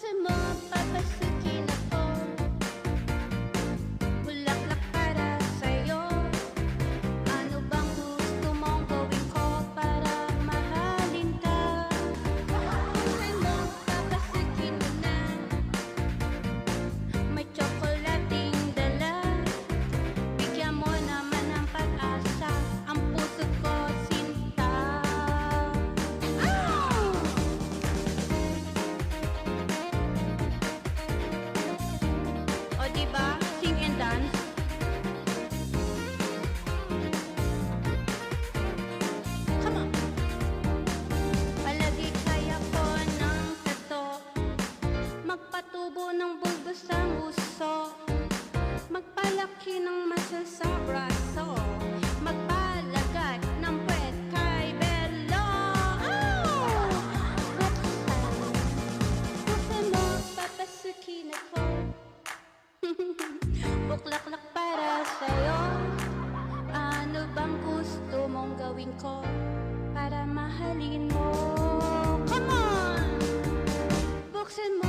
Buksan mo, papasukin ako. Bulaklak para sa'yo. Ano bang gusto mong gawin ko para mahalin ka? Buksan mo, papasukin mo na. May tsokolating dala. Bigyan mo naman ng pag-asa ang puso ko, sinta. O diba? Sing and dance. Come on. Palagi kaya ko ng tato. Magpatubo ng bulbos sa uso. Magpalaki ng muscle sa braso. Magpalagay ng puwet kay Belo. Buksan mo, papasukin ako. Buklaklak para sa'yo. Ano bang gusto mong gawin ko para mahalin mo? Come on! Buksan mo,